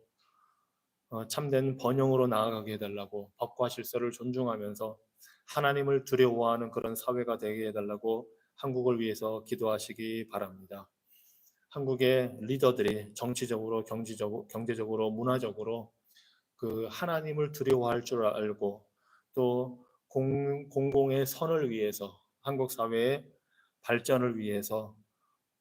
[SPEAKER 1] 참된 번영으로 나아가게 해달라고 법과 질서를 존중하면서 하나님을 두려워하는 그런 사회가 되게 해달라고 한국을 위해서 기도하시기 바랍니다. 한국의 리더들이 정치적으로, 경제적으로, 문화적으로 그 하나님을 두려워할 줄 알고 또 공공의 선을 위해서 한국 사회의 발전을 위해서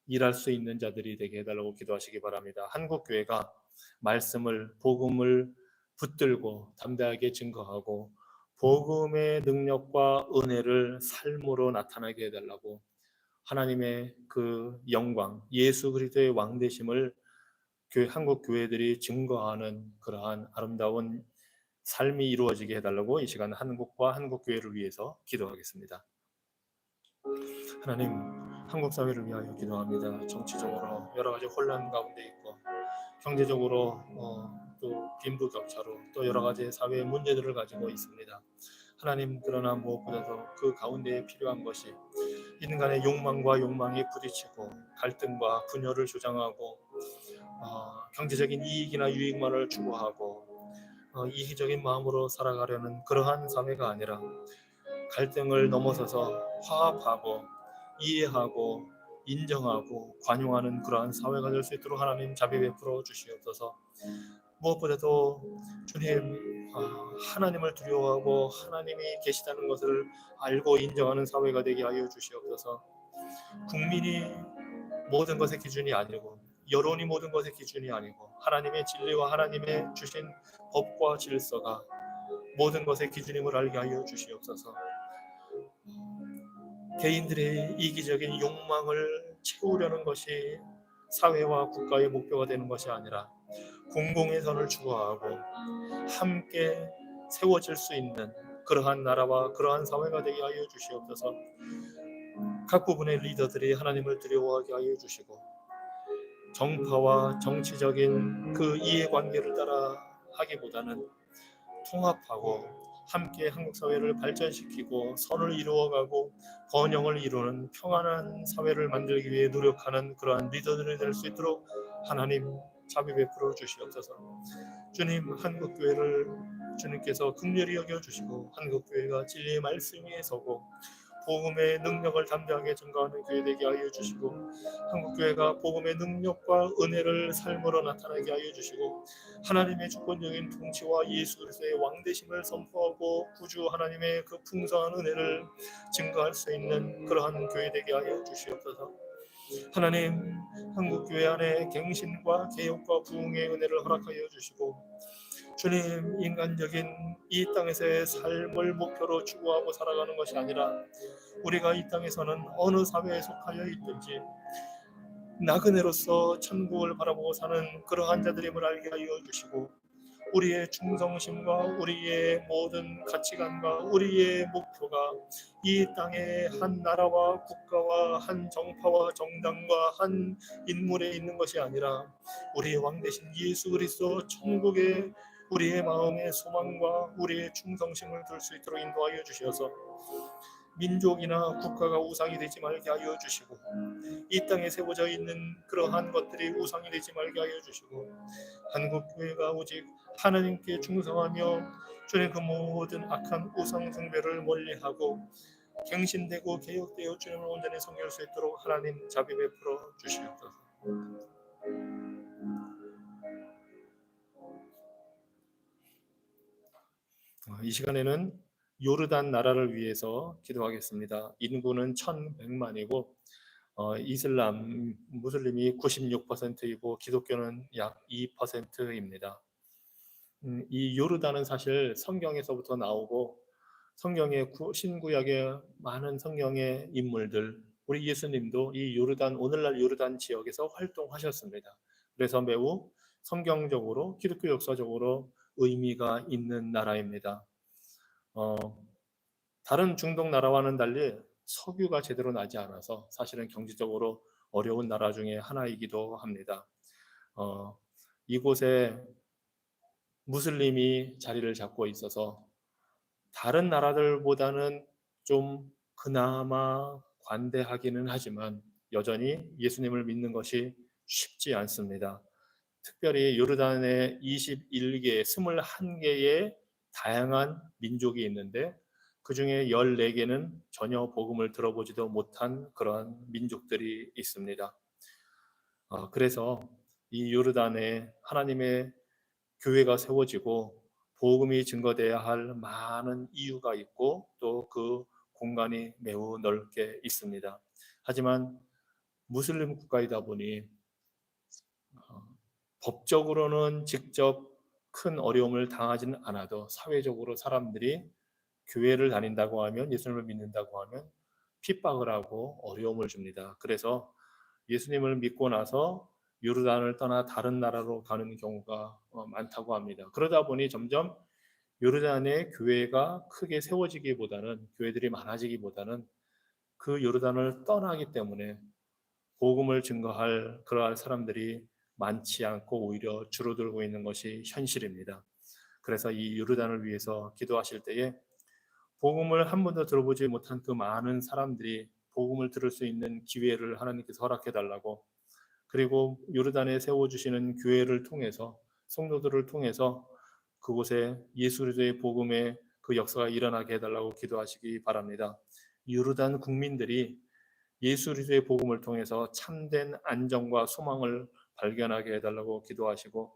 [SPEAKER 1] 일할 수 있는 자들이 되게 해달라고 기도하시기 바랍니다. 한국 교회가 말씀을 복음을 붙들고 담대하게 증거하고 복음의 능력과 은혜를 삶으로 나타나게 해달라고 하나님의 그 영광 예수 그리스도의 왕 되심을 한국 교회들이 증거하는 그러한 아름다운 삶이 이루어지게 해달라고 이 시간 한국과 한국 교회를 위해서 기도하겠습니다. 하나님, 한국 사회를 위하여 기도합니다. 정치적으로 여러 가지 혼란 가운데 있고 경제적으로 또 빈부격차로 또 여러 가지 사회의 문제들을 가지고 있습니다. 하나님, 그러나 무엇보다도 그 가운데에 필요한 것이 인간의 욕망과 욕망이 부딪히고 갈등과 분열을 조장하고 경제적인 이익이나 유익만을 추구하고 이기적인 마음으로 살아가려는 그러한 사회가 아니라 갈등을 넘어서서 화합하고 이해하고 인정하고 관용하는 그러한 사회가 될 수 있도록 하나님 자비 베풀어 주시옵소서. 무엇보다도 주님 하나님을 두려워하고 하나님이 계시다는 것을 알고 인정하는 사회가 되게 하여 주시옵소서. 국민이 모든 것의 기준이 아니고 여론이 모든 것의 기준이 아니고 하나님의 진리와 하나님의 주신 법과 질서가 모든 것의 기준임을 알게 하여 주시옵소서. 개인들의 이기적인 욕망을 채우려는 것이 사회와 국가의 목표가 되는 것이 아니라 공공의 선을 추구하고 함께 세워질 수 있는 그러한 나라와 그러한 사회가 되게 하여 주시옵소서. 각 부분의 리더들이 하나님을 두려워하게 하여 주시고 정파와 정치적인 그 이해관계를 따라 하기보다는 통합하고 함께 한국 사회를 발전시키고 선을 이루어가고 번영을 이루는 평안한 사회를 만들기 위해 노력하는 그러한 리더들이 될 수 있도록 하나님 자비 베풀어 주시옵소서. 주님, 한국교회를 주님께서 긍휼히 여겨주시고 한국교회가 진리의 말씀 위에 서고 복음의 능력을 담대하게 증거하는 교회 되게 하여 주시고 한국교회가 복음의 능력과 은혜를 삶으로 나타나게 하여 주시고 하나님의 주권적인 통치와 예수 그리스도의 왕되심을 선포하고 구주 하나님의 그 풍성한 은혜를 증거할 수 있는 그러한 교회 되게 하여 주시옵소서. 하나님, 한국교회 안에 갱신과 개혁과 부흥의 은혜를 허락하여 주시고 주님, 인간적인 이 땅에서의 삶을 목표로 추구하고 살아가는 것이 아니라 우리가 이 땅에서는 어느 사회에 속하여 있든지 나그네로서 천국을 바라보고 사는 그러한 자들임을 알게 하여 주시고 우리의 충성심과 우리의 모든 가치관과 우리의 목표가 이 땅의 한 나라와 국가와 한 정파와 정당과 한 인물에 있는 것이 아니라 우리의 왕 대신 예수 그리스도 천국에 우리의 마음의 소망과 우리의 충성심을 둘 수 있도록 인도하여 주셔서 민족이나 국가가 우상이 되지 말게 하여 주시고 이 땅에 세워져 있는 그러한 것들이 우상이 되지 말게 하여 주시고 한국교회가 오직 하나님께 충성하며 주님 그 모든 악한 우상 숭배를 멀리하고 갱신되고 개혁되어 주님을 온전히 섬길 수 있도록 하나님 자비 베풀어 주시옵소서. 이 시간에는 요르단 나라를 위해서 기도하겠습니다. 인구는 1100만이고 이슬람 무슬림이 96%이고 기독교는 약 2%입니다. 이 요르단은 사실 성경에서부터 나오고 성경의 신구약의 많은 성경의 인물들 우리 예수님도 이 요르단 오늘날 요르단 지역에서 활동하셨습니다. 그래서 매우 성경적으로 기독교 역사적으로 의미가 있는 나라입니다. 어, 다른 중동 나라와는 달리 석유가 제대로 나지 않아서 사실은 경제적으로 어려운 나라 중에 하나이기도 합니다. 이곳에 무슬림이 자리를 잡고 있어서 다른 나라들보다는 좀 그나마 관대하기는 하지만 여전히 예수님을 믿는 것이 쉽지 않습니다. 특별히 요르단에 21개, 21개의 다양한 민족이 있는데 그 중에 14개는 전혀 복음을 들어보지도 못한 그러한 민족들이 있습니다. 그래서 이 요르단에 하나님의 교회가 세워지고 복음이 증거돼야 할 많은 이유가 있고 또 그 공간이 매우 넓게 있습니다. 하지만 무슬림 국가이다 보니 법적으로는 직접 큰 어려움을 당하지는 않아도 사회적으로 사람들이 교회를 다닌다고 하면 예수님을 믿는다고 하면 핍박을 하고 어려움을 줍니다. 그래서 예수님을 믿고 나서 요르단을 떠나 다른 나라로 가는 경우가 많다고 합니다. 그러다 보니 점점 요르단의 교회가 크게 세워지기보다는 교회들이 많아지기보다는 그 요르단을 떠나기 때문에 복음을 증거할 그러한 사람들이 많지 않고 오히려 줄어들고 있는 것이 현실입니다. 그래서 이 요르단을 위해서 기도하실 때에 복음을 한 번도 들어보지 못한 그 많은 사람들이 복음을 들을 수 있는 기회를 하나님께서 허락해 달라고 그리고 요르단에 세워주시는 교회를 통해서 성도들을 통해서 그곳에 예수 그리스도의 복음의 그 역사가 일어나게 해달라고 기도하시기 바랍니다. 요르단 국민들이 예수 그리스도의 복음을 통해서 참된 안정과 소망을 발견하게 해달라고 기도하시고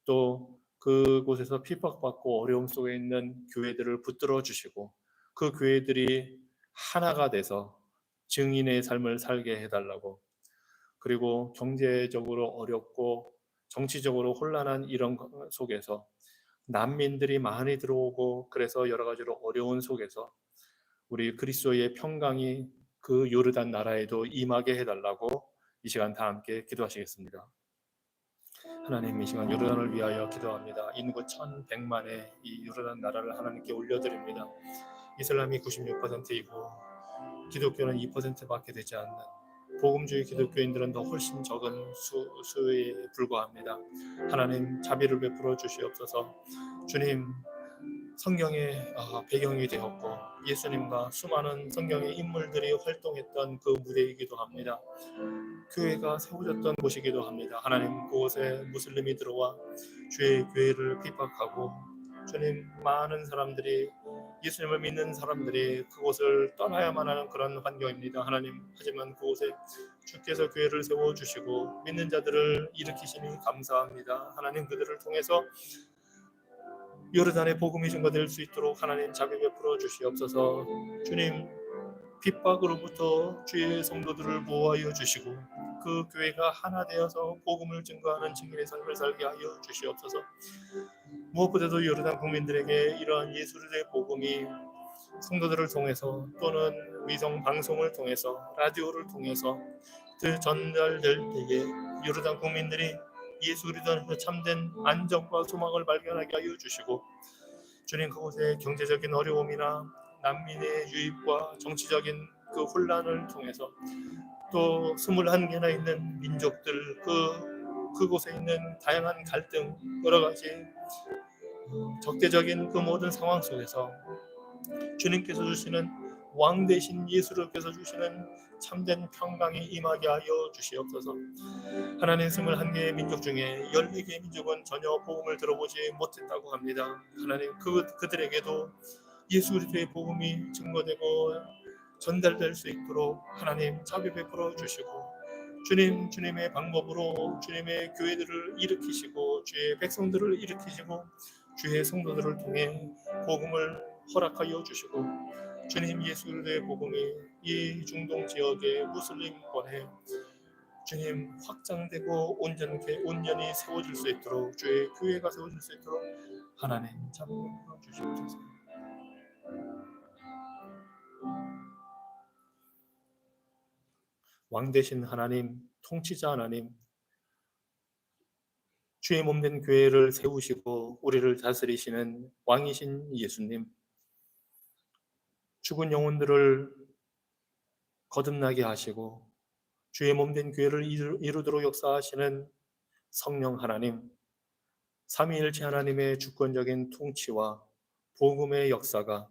[SPEAKER 1] 또 그곳에서 핍박받고 어려움 속에 있는 교회들을 붙들어 주시고 그 교회들이 하나가 돼서 증인의 삶을 살게 해달라고 그리고 경제적으로 어렵고 정치적으로 혼란한 이런 속에서 난민들이 많이 들어오고 그래서 여러 가지로 어려운 속에서 우리 그리스도의 평강이 그 요르단 나라에도 임하게 해달라고 이 시간 다 함께 기도하시겠습니다. 하나님, 이 시간 요르단을 위하여 기도합니다. 인구 1100만의 이 요르단 나라를 하나님께 올려드립니다. 이슬람이 96%이고 기독교는 2%밖에 되지 않는, 복음주의 기독교인들은 더 훨씬 적은 수에 불과합니다. 하나님, 자비를 베풀어 주시옵소서. 주님, 성경의 배경이 되었고 예수님과 수많은 성경의 인물들이 활동했던 그 무대이기도 합니다. 교회가 세워졌던 곳이기도 합니다. 하나님, 그곳에 무슬림이 들어와 주의 교회를 핍박하고, 주님, 많은 사람들이, 예수님을 믿는 사람들이 그곳을 떠나야만 하는 그런 환경입니다. 하나님, 하지만 그곳에 주께서 교회를 세워주시고 믿는 자들을 일으키시니 감사합니다. 하나님, 그들을 통해서 요르단의 복음이 증거될 수 있도록 하나님 자비 베풀어 주시옵소서. 주님, 핍박으로부터 주의 성도들을 보호하여 주시고 그 교회가 하나 되어서 복음을 증거하는 증인의 삶을 살게 하여 주시옵소서. 무엇보다도 요르단 국민들에게 이러한 예수의 복음이 성도들을 통해서 또는 위성 방송을 통해서 라디오를 통해서 전달될 때에 요르단 국민들이 예수 그리스도에서 참된 안정과 소망을 발견하게 하여 주시고, 주님, 그곳의 경제적인 어려움이나 난민의 유입과 정치적인 그 혼란을 통해서 또 21개나 있는 민족들, 그곳에 있는 다양한 갈등, 여러 가지 적대적인 그 모든 상황 속에서 주님께서 주시는 왕 대신 예수님께서 주시는 참된 평강이 임하게 하여 주시옵소서. 하나님, 21개의 민족 중에 14개의 민족은 전혀 복음을 들어보지 못했다고 합니다. 하나님, 그들에게도 예수 그리스도의 복음이 증거되고 전달될 수 있도록 하나님 자비 베풀어 주시고, 주님의 방법으로 주님의 교회들을 일으키시고 주의 백성들을 일으키시고 주의 성도들을 통해 복음을 허락하여 주시고, 주님, 예수 그리스도의 복음이 이 중동 지역의 무슬림권에 주님 확장되고 온전히 세워질 수 있도록, 주의 교회가 세워질 수 있도록 하나님 자비 베풀어 주시옵소서. 왕 되신 하나님, 통치자 하나님, 주의 몸된 교회를 세우시고 우리를 다스리시는 왕이신 예수님, 죽은 영혼들을 거듭나게 하시고 주의 몸된 교회를 이루도록 역사하시는 성령 하나님, 삼위일체 하나님의 주권적인 통치와 복음의 역사가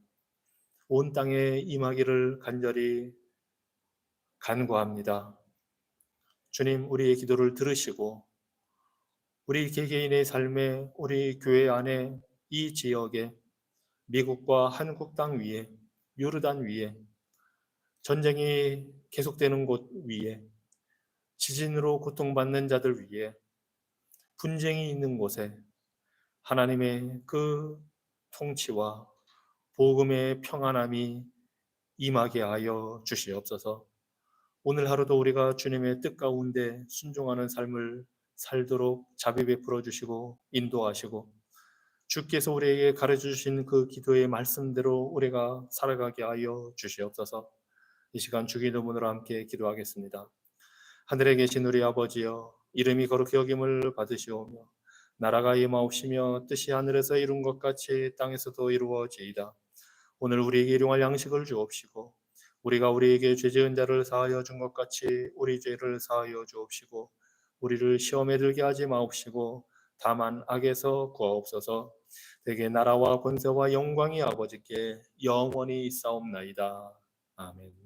[SPEAKER 1] 온 땅에 임하기를 간절히 간구합니다. 주님, 우리의 기도를 들으시고 우리 개개인의 삶에, 우리 교회 안에, 이 지역에, 미국과 한국 땅 위에, 요르단 위에, 전쟁이 계속되는 곳 위에, 지진으로 고통받는 자들 위에, 분쟁이 있는 곳에 하나님의 그 통치와 복음의 평안함이 임하게 하여 주시옵소서. 오늘 하루도 우리가 주님의 뜻 가운데 순종하는 삶을 살도록 자비 베풀어 주시고 인도하시고, 주께서 우리에게 가르쳐 주신 그 기도의 말씀대로 우리가 살아가게 하여 주시옵소서. 이 시간 주기도문으로 함께 기도하겠습니다. 하늘에 계신 우리 아버지여, 이름이 거룩히 여김을 받으시오며 나라가 임하옵시며 뜻이 하늘에서 이룬 것 같이 땅에서도 이루어지이다. 오늘 우리에게 일용할 양식을 주옵시고 우리가 우리에게 죄 지은 자를 사하여 준 것 같이 우리 죄를 사하여 주옵시고 우리를 시험에 들게 하지 마옵시고 다만 악에서 구하옵소서. 대개 나라와 권세와 영광이 아버지께 영원히 있사옵나이다. 아멘.